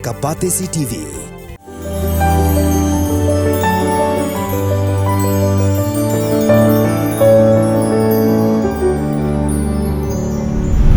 ka Pyrthei TV.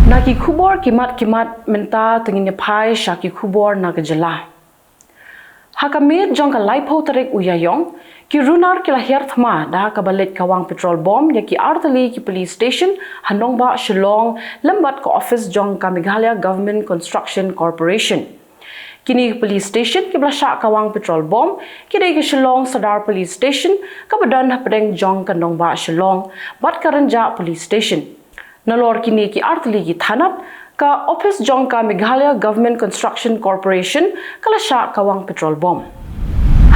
Naki Khubor kimat menta tengin pai Shaki Khubor na Jylla. Hakamit jong ka laipo tarik uyayong ki runar ki lahir thma da ka balet kawang petrol bomb ya ki artali ki police station hanong ba Shillong lambat ko office jong ka Meghalaya Government Construction Corporation. Kini police station ki blasha kawang petrol bomb ki dai ki Shillong Sadar police station ka badan hapadeng jong ka nong ba Shillong bat karanja police station. Nalor kini ki artali ki thanat ka office jong ka Meghalaya Government Construction Corporation kalasha kawang petrol bomb.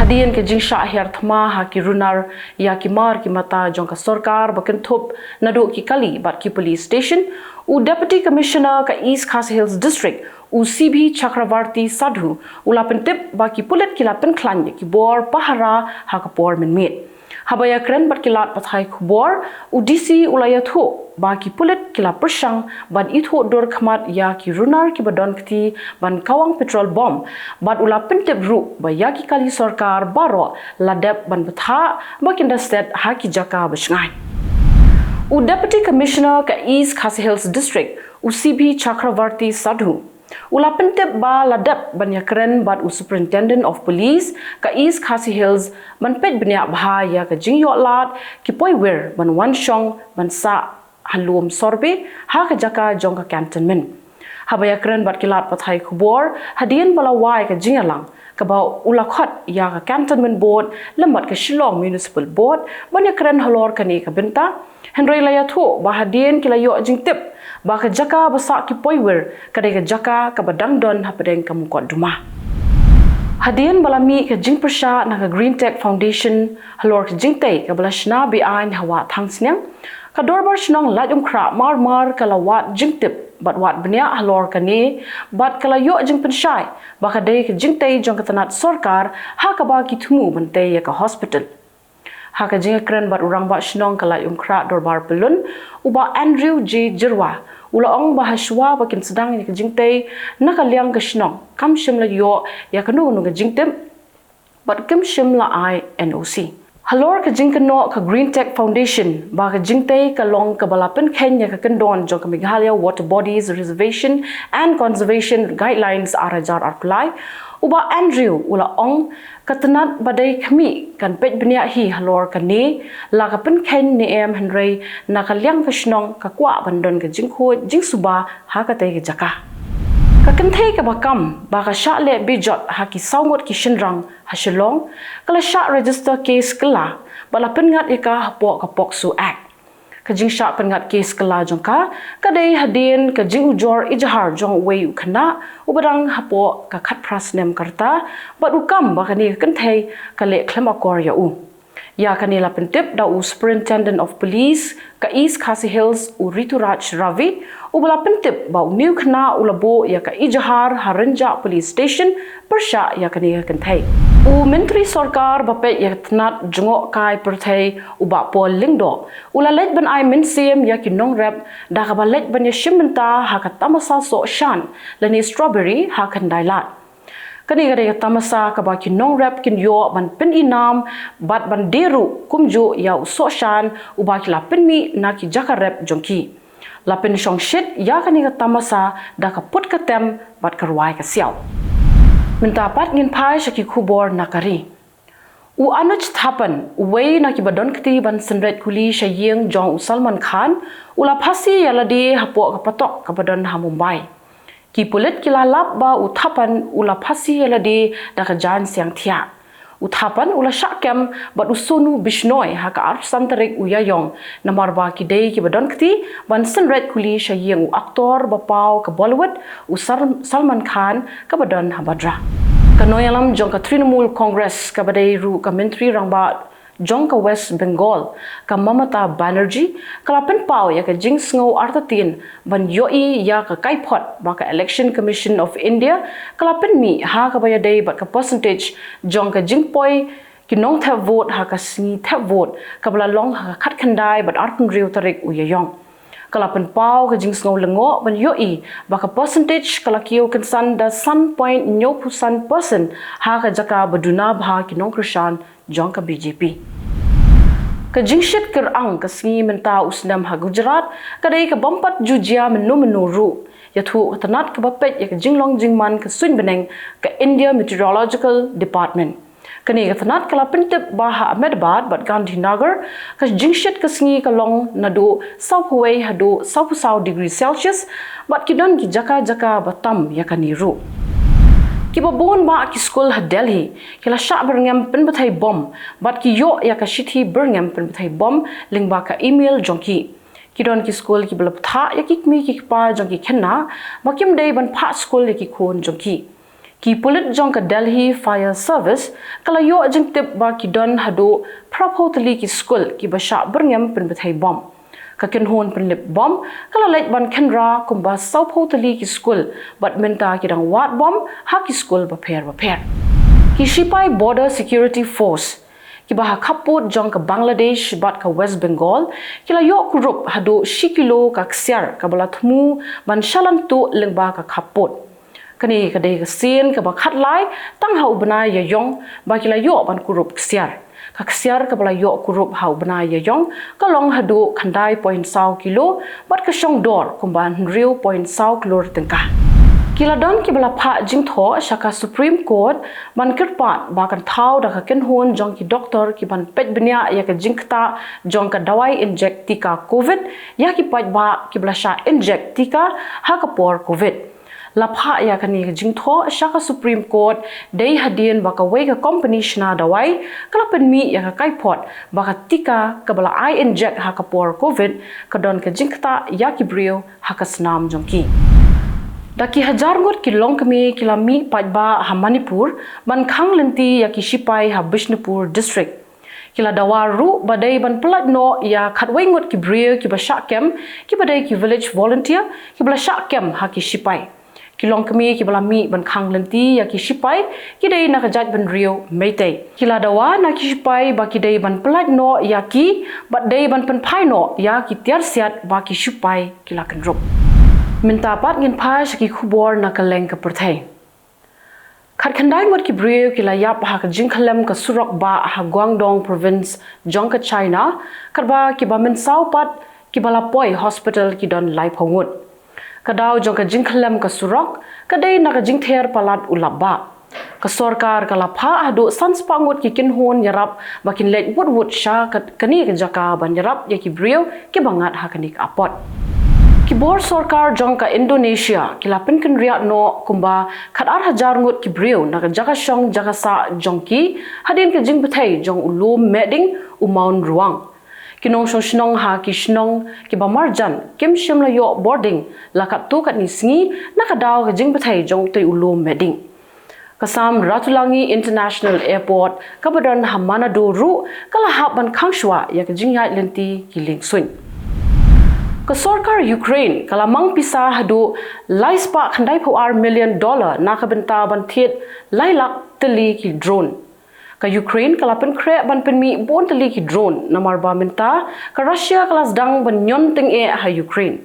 Hadian ke jingsha akhir thma ha ki runar ya ki mar ki mata jong ka sarkar bakin thop nadu ki kali bat ki police station u deputy commissioner ka East Khasi Hills district u CB Chakravarti Sadhu ulapin tip ba ki pulit ki lapin klan ki bor pahara ha ka por min mit. Habaya kren bat kilat Pyrthei Khubor u DC ulaya tho ba ki pulit kila persang ban itho dor khmat ya ki runar ki badon kti ban kawang petrol bomb bat ula pentep ru ba ya ki kali sarkar baro ladep ban betha ba kinda state ha ki jaka basngai u deputy commissioner ka East Khasi Hills district u CB Chakravarti Sadhu ula pentep ba ladep ban ya kren bat u superintendent of police ka East Khasi Hills ban pet bnya bha ya ka jingyo lat ki poiwer ban wan shong ban sa halum sorbe ha ka jaka jong ka cantonment habaya kren bat kilat Pyrthei Khubor hadian bala wai ka Jymmang ka ba ula khat ya ka cantonment board lambat ka Shillong municipal board ban ya kren halor kani ka benta henry laya tho ba hadian kilayo jingtip ba ka jaka basa ki poiwer kadai ka jaka ka badang don hapadeng ka mukot duma hadian balami ka jingpersha na ka Green Tech Foundation halor ka jingtei ka balashna bi ain hawa thangsnyang ka dorbar shnong lajum khra mar kala wat jingtip bat wat bnya halor kani bat kala yo jingpenshai ba ka dei ka jingtei jong ka tanat sarkar ha ka ba ki thumu bante ya ka hospital ha ka jinga kren bat urang ba shnong kala khra dorbar pelun uba Andrew J Jirwa ulaong bahaswa bakin sedang ni ka jingtei nakaliang ka shnong kam shim la yo ya kanu nu ka jingtem bat kim shim la INOC halor ka jingkano ka Green Tech Foundation ba ka jingtei ka long ka balapen Kenya ka kandon jong ka Meghalaya Water Bodies Reservation and Conservation Guidelines arajar arkulai uba Andrew ulaong katanat badai kami kan pet benya hi halor ka ni la ka pen Ken ni em Henry nakaliang ka shnong ka kwa bandon ka jingkho jingsuba ha ka te ka jaka ka kanthei ka bakam ba ka sha le bijot ha ki saungot ki shinrang ha Shillong kala sha register case kala bala pengat ika hapo ka poksu act ka jing sha pengat case kala jongka kadai hadin ka jing ujor ijahar jong wei khana ubarang hapo ka khat pras nem karta ba ukam ba kani kanthei ka le khlama kor ya u ya kani la pentip da u superintendent of police ka East Khasi Hills u Rituraj Ravi u bala pentip ba u new khna ulabo ya ka ijahar haranja police station persha ya kani kanthei u menteri sarkar ba pe ya tnat jungo kai Pyrthei u ba pol lingdo ula let ban ai mensiem ya ki nong rap da ka ba let ban ya shimenta ha ka tamasa so shan lani strawberry ha kan dailat kani gade tamasa ka ba ki nong rap kin yo ban pin inam bat ban deru kumju ya so shan u ba ki la pin mi na ki jaka rap jongki la pin shong shit ya kani ka tamasa da ka put ka tem bat karwai ka siaw minta pat ngin pai Shaki Khubor nakari u anuch thapan wei na ki badon kti ban senret kuli shayeng jong Salman Khan ula phasi yalade hapo ka patok ka badon ha Mumbai ki pulit kila lap ba uthapan ula phasi yalade da ka jan siang thia uthapan ula shakem bat usunu bishnoi ha ka ar santarik uyayong namar ba ki dei ki badon kti ban senret kuli shayeng u aktor ba pau ka Bollywood u Salman Khan ka badon ha badra kanoyalam jong ka Trinamool Congress ka badai ru ka menteri rangba jong ka West Bengal ka Mamata Banerjee kalapen pau ya ka jing sngo artatin ban yoi ya ka kaipot ba ka Election Commission of India kalapen mi ha ka bayadei ba ka percentage jong ka jingpoi ki nong thap vote ha ka singi thap vote ka bala long ha ka khat khandai bat arpun riu tarik uyayong kala pen pau ka jing sngo lengo ban yo I ba ka percentage kala kiyo kan san da san point nyo pusan person ha ka jaka baduna bha kinong krishan jong ka BJP ka jingshit ker ang ka singi menta usnam ha Gujarat kadai ka bampat jujia menu ru yathu tanat ka bapet ya ka jinglong jingman ka sun beneng ka India Meteorological Department kani ka tanat kala pentep ba ha Ahmedabad bat Gandhinagar ka jingshit ka singi ka long nadu south way hadu south degree Celsius bat kidon ki jaka batam ya kaniru kiba bon ba ki school ha Delhi kila sha berngam pen bathai bom bat ki yo ya ka shithi berngam pen bathai bom lingba ka email jongki kidon ki school ki blap tha ya ki mi ki pa jongki khenna bakim dei ban pha school ya ki khon jongki ki pulit jong ka Delhi Fire Service kala yo jing tip ba kidon hado properly ki school ki ba sha berngam pen bathai bom ka ken hon pen lip bom kala lait ban khenra kumba sau photali ki school but menta ki dang wat bom ha ki school ba pher ki Sipai Border Security Force ki ba ha khaput jong ka Bangladesh bat ka West Bengal kila yo kurup hado shikilo ka ksiar ka bala thmu ban shalan tu lengba ka khaput kani ka dei ka sin ka ba khat lai tang hau bana ya yong ba kila yo ban kurup ksiar kaksiar ka bala yo kurup hau bana ya yong ka long hadu khandai point sau kilo bat ka shong dor kumban riu point sau kilo tengka kila don ki bala pha jing tho shaka Supreme Court ban kirpat ba kan thau da ka ken hon jong ki doctor ki ban pet bnya ya ka jingta jong ka dawai inject tika covid ya ki pat ba ki bala sha inject tika ha ka por covid lapha ya kani jing tho shaka Supreme Court dei hadien ba ka wei ka company shna dawai kala pen mi ya ka kai pot ba ka tika ka bala I inject ha ka por covid ka don ka jingta ya ki brio ha ka snam jongki daki hajar ngot ki longkami kilami pajba ha Manipur ban khang lenti ya ki Sipai ha Bishnupur district kila dawaru badai ban pelat no ya khatwai ngot ki brio ki ba shakem ki badai ki village volunteer ki bala shakem ha ki Sipai kilong kami ki bala mi ban khang lenti ya ki Sipai ki dei na kajat ban rio meitei kila dawa na ki Sipai ba ki dei ban pelat no ya ki bat dei ban pen phai no ya ki tiar siat ba ki Sipai kila kan rup minta pat ngin phai ki Khubor na Kylleng ka Pyrthei khat khandai ngot ki brio kila yap ha ka jingkhalam ka surok ba ha Guangdong province jong ka China karba ki ba min sau pat ki bala poi hospital ki don lai phongut kadau jong ka jingkhalam ka surok kadai na ka jingther palat ulaba ka sarkar kala pha adu sanspangut ki kinhon yarap bakin let wut sha kani ka jaka ban yarap ya ki brio ki bangat ha kani ka apot Khubor sarkar jong ka Indonesia kila penken ria no kumba khatar hajar ngut ki brio na ka jaka shong jaka sa jongki hadin ka jing Pyrthei jong ulum meding umaun ruang kinong shnong ha ki shnong ki ba marjan kim shim la yo boarding la ka tu kat ni singi na ka daw ka jing Pyrthei jong tei ulum meding kasam Ratulangi International Airport kabadon Hamanado ru kala haban khangshwa ya ka jing yat lenti ki lingsun ka sarkar Ukraine kala mang pisa hadu laispa khandai $4 million na ka benta ban thiet lailak teli ki drone ka Ukraine kala pen kre ban pen mi bon teli ki drone namar ba minta ka Russia kala dang ban nyon teng e ha Ukraine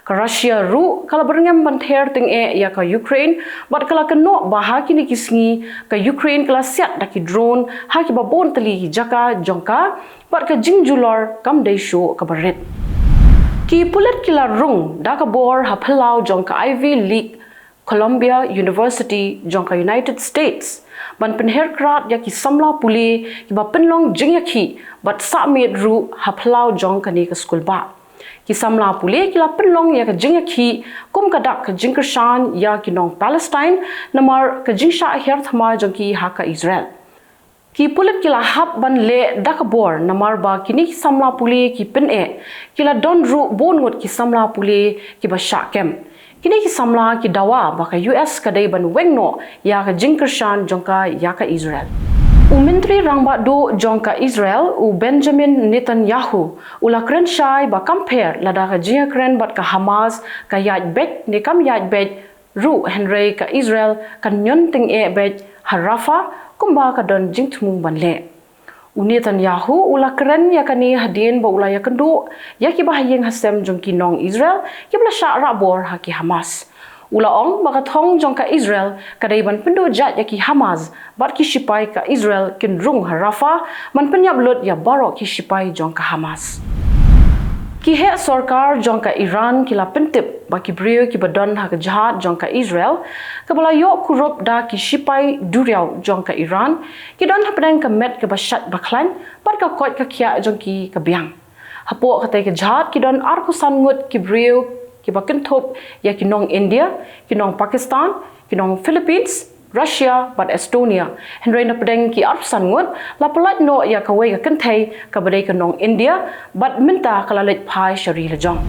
ka Russia ru kala berngam ban ther teng e ya ka Ukraine bat kala keno ba ha kini kisngi ka Ukraine kala siat da ki drone ha ki ba bon teli ki jaka jongka bat ka jingjulor kam dei show ka baret ki pulet kila rung da ka bor ha phalau jongka Ivy League Columbia University jongka United States ban penher krat ya ki samla puli ki ba penlong jingyakhi bat sa met ru ha phalau jongka ni ka school ba ki samla puli kila penlong ya ka jingyakhi kum ka dak ka jingkershan ya ki nong Palestine namar ka jingsha her thama jongki ha ka Israel ki pulit kila hap ban le dakabor namar ba kini samla puli ki pen e kila don ru bon ngot ki samla puli ki ba shakem kini ki samla ki dawa ba ka US ka dai ban wengno ya ka jingkershan jongka ya ka Israel Menteri rangba do jongka Israel u Benjamin Netanyahu ula kren shai ba compare lada ka jia kren bat ka Hamas ka yat bet ne kam yat bet ru Henry ka Israel kan nyon ting e bet harafa kumba ka don jingthmung ban le Netanyahu ula keren ya kani hadin ba ula ya kendu ya ki bahayeng hasem jong ki nong Israel ki bla sya rabor haki Hamas. Ula ong baka thong jong ka Israel kadai ban pendu jat ya ki Hamas bat ki sipai ka Israel kin rung harafa man penyap lut ya barok ki sipai jong ka Hamas. Ki he sarkar jong ka Iran ki la pentip ba ki brio ki badon ha ka jahat jong ka Israel ka bala yo kurup da ki sipai duriau jong ka Iran ki don hapdang ka met ka bashat baklan par ka kot ka kya jong ki ka biang hapo ka tai ka jahat ki don ar ku san ngut ki brio ki ba kentop ya ki nong India ki nong Pakistan ki nong Philippines Russia but Estonia henry na pedeng ki ar san ngut la palat no ya ka wei ka kenthei ka badai ka nong India but minta ka lalit phai shari la jong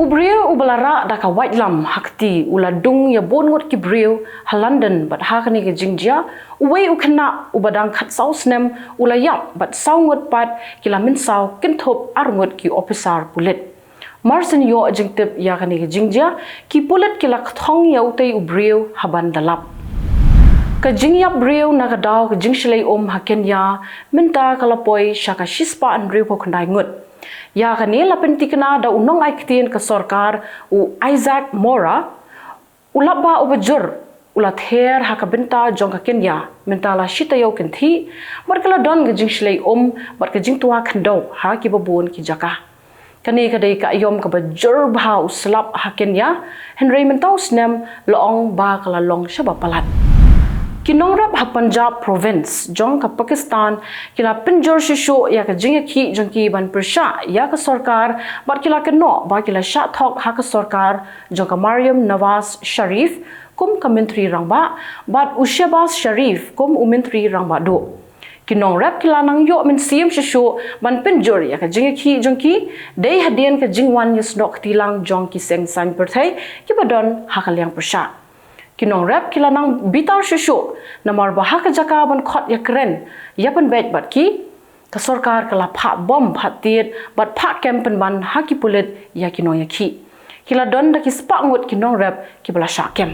ubrio ubalara da ka white lam hakti ula dung ya bon ngut ki brio ha London but ha kani ka jingjia uwei ukna ubadang khat sau snem ula yam but sau ngut pat ki la min sau kentop ar ngut ki officer pulit Marsen yo jingtip ya kani ka jingjia ki pulit ki la thong ya utei ubrio haban dalap ka jingyap brio na ka daw ka jingshlei ha Kenya minta kalapoi syaka shispa an brio po kandai ngut ya kani la pentikna da unong ai ktien ka sarkar u Isaac Mora ulaba ubajur ulat her ha ka benta jong ka Kenya minta la shitayo kenti markala don ka jingshlei bar ka jingtua khandau ha ki babun ki jaka kani kadai ka ayom ka bajur bha uslap ha Kenya henry mentau snem loong ba kala long shaba palat Kinongrap ha Punjab province jong ka Pakistan kila pinjor shisho ya ka jingaki jongki ban persha ya ka sarkar bat kila keno ba kila sha thok ha ka sarkar jong ka Maryam Nawaz Sharif kum ka menteri rangba bat Ushebas Sharif kum menteri rangba do Kinongrap kila nang yo min siem shisho ban pinjor ya ka jingaki jongki dei hadien ka jingwan yusnok tilang jong ki seng san Pyrthei ki badon ha ka liang persha Kinong rap kila nang bitar shushu namar bahak jaka ban khot ya keren ya pan bet bat ki ka sarkar kala pha bom phat tiet bat pha campen ban haki pulit ya kinong ya ki kila don da ki spa ngut kinong rap ki bala shakem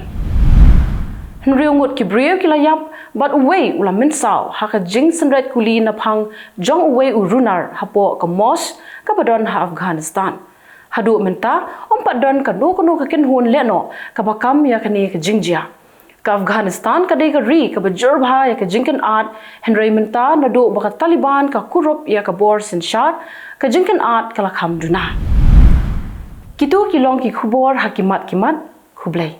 henriu ngut ki brio kila yap bat uwei ula min saw haka jing sanret kuli na phang jong uwei urunar hapo ka mos ka badon ha Afghanistan hadu menta ompat don ka do kono ka ken hun leno ka bakam ya kani ka jingjia ka Afghanistan ka dei ka ri ka bajur bha ya ka jingken art henry menta na do baka Taliban ka kurup ya ka bor sinshar ka jingken art kala kham duna kitu kilong ki khubor hakimat kimat khublai